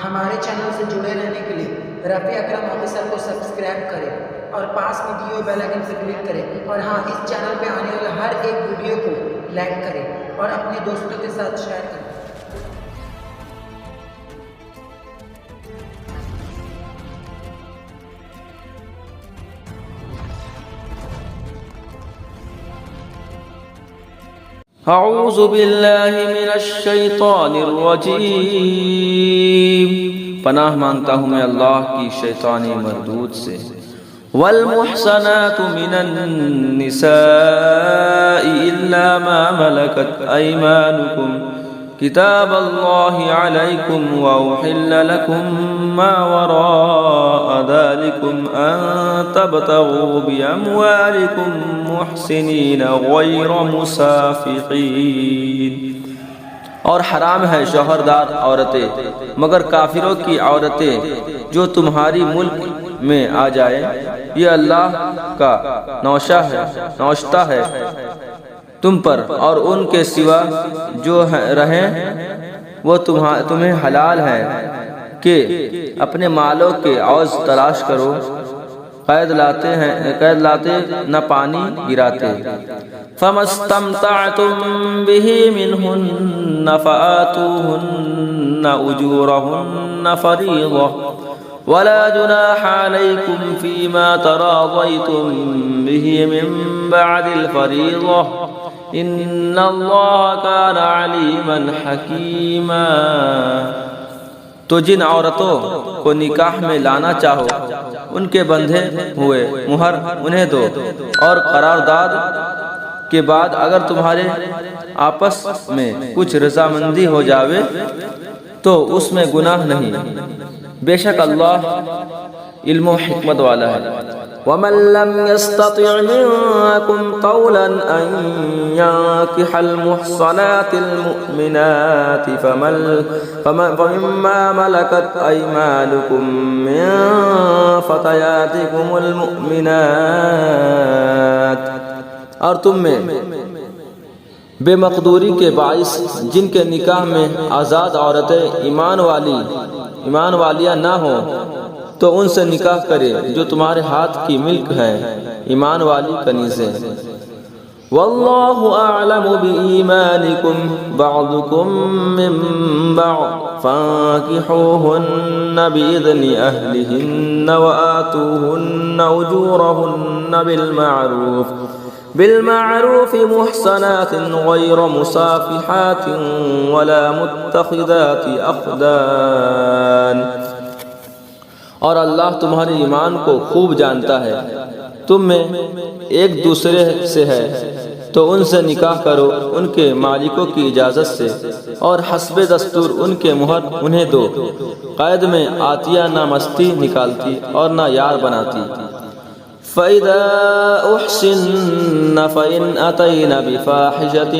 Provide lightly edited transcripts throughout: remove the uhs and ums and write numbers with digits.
ہمارے چینل سے جڑے رہنے کے لیے رفیع اکرم آفیسر کو سبسکرائب کریں اور پاس میں دیے ہوئے بیل آئکن سے کلک کریں، اور ہاں، اس چینل پہ آنے والے ہر ایک ویڈیو کو لائک کریں اور اپنے دوستوں کے ساتھ شیئر کریں۔ اعوذ باللہ من الشیطان الرجیم، پناہ مانگتا ہوں میں اللہ کی شیطانی مردود سے۔ والمحصنات من النساء الا ما ملكت ايمانكم كتاب الله عليكم واحل لكم ما وراء ذلكم ان تبتغوا باموالكم محسنين غير مسافحين، اور حرام ہے شوہردار عورتیں مگر کافروں کی عورتیں جو تمہاری ملک میں آ جائے، یہ اللہ کا نوشتہ ہے تم پر، اور ان کے سوا جو رہیں وہ تمہیں حلال ہے کہ اپنے مالوں کے عوض تلاش کرو، قید لاتے نہ پانی گراتے۔ فَمَا اسْتَمْتَعْتُمْ بِهِ مِنْهُنَّ فَآتُوهُنَّ أُجُورَهُنَّ فَرِيضَةً وَلَا جُنَاحَ عَلَيْكُمْ فِيمَا تَرَاضَيْتُمْ بِهِ مِنْ بَعْدِ الْفَرِيضَةِ إِنَّ اللَّهَ كَانَ عَلِيمًا حَكِيمًا۔ تو جن عورتوں کو نکاح میں لانا چاہو ان کے بندھے ہوئے مہر انہیں دو، اور قرارداد کے بعد اگر تمہارے آپس میں کچھ رضامندی ہو جاوے تو اس میں گناہ نہیں، بے شک اللہ علم و حکمت والا ہے۔ وَمَن لَّمْ يَسْتَطِعْ مِنكُمْ طَوْلًا أَن يَنكِحَ الْمُحْصَنَاتِ الْمُؤْمِنَاتِ فَمِمَّا مَلَكَتْ أَيْمَانُكُم مِّن فَتَيَاتِكُمُ الْمُؤْمِنَاتِ، اور تم میں بے مقدوری کے باعث جن کے نکاح میں آزاد عورتیں ایمان والیاں نہ ہوں تو ان سے نکاح کرے جو تمہارے ہاتھ کی ملک ہے، ایمان والی کنیزیں۔ واللہ اعلم بایمانکم بعضکم من بعض فانکحوہن باذن اہلہن وآتوہن اجورہن بالمعروف محصنات غیر مصافحات ولا متخذات اخدان، اور اللہ تمہارے ایمان کو خوب جانتا ہے، تم میں ایک دوسرے سے ہے تو ان سے نکاح کرو ان کے مالکوں کی اجازت سے، اور حسب دستور ان کے مہر انہیں دو، قید میں آتیہ نہ مستی نکالتی اور نہ یار بناتی۔ فَإِذَا أُحْصِنَّ فَإِنْ أَتَيْنَ بِفَاحِشَةٍ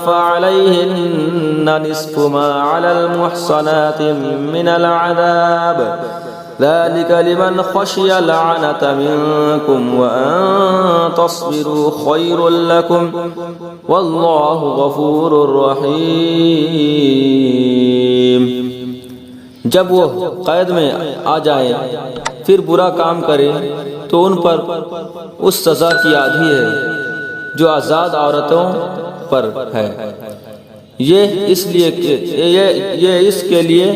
فَعَلَيْهِنَّ نِصْفُ مَا عَلَى الْمُحْصَنَاتِ مِنَ الْعَذَابِ ذَلِكَ لِمَنْ خَشِيَ الْعَنَتَ مِنكُمْ وَأَن تَصْبِرُوا خَيْرٌ لَكُمْ وَاللَّهُ غَفُورٌ رَحِيمٌ۔ جب وہ قید میں آ جائیں پھر برا کام کرے تو ان پر اس سزا کی آدھی ہے جو آزاد عورتوں پر ہے، یہ اس کے لیے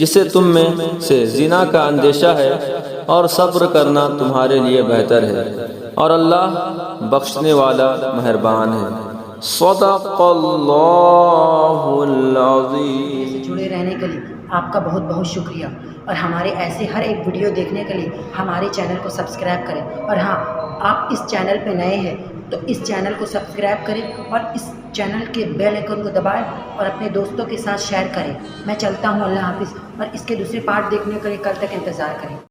جسے تم میں سے زنا کا اندیشہ ہے، اور صبر کرنا تمہارے لیے بہتر ہے، اور اللہ بخشنے والا مہربان ہے۔ صدق اللہ العظیم۔ جڑے رہنے کے لیے آپ کا بہت بہت شکریہ، اور ہمارے ایسے ہر ایک ویڈیو دیکھنے کے لیے ہمارے چینل کو سبسکرائب کریں، اور ہاں، آپ اس چینل پہ نئے ہیں تو اس چینل کو سبسکرائب کریں اور اس چینل کے بیل آئکن کو دبائیں اور اپنے دوستوں کے ساتھ شیئر کریں۔ میں چلتا ہوں، اللہ حافظ، اور اس کے دوسرے پارٹ دیکھنے کے لیے کل تک انتظار کریں۔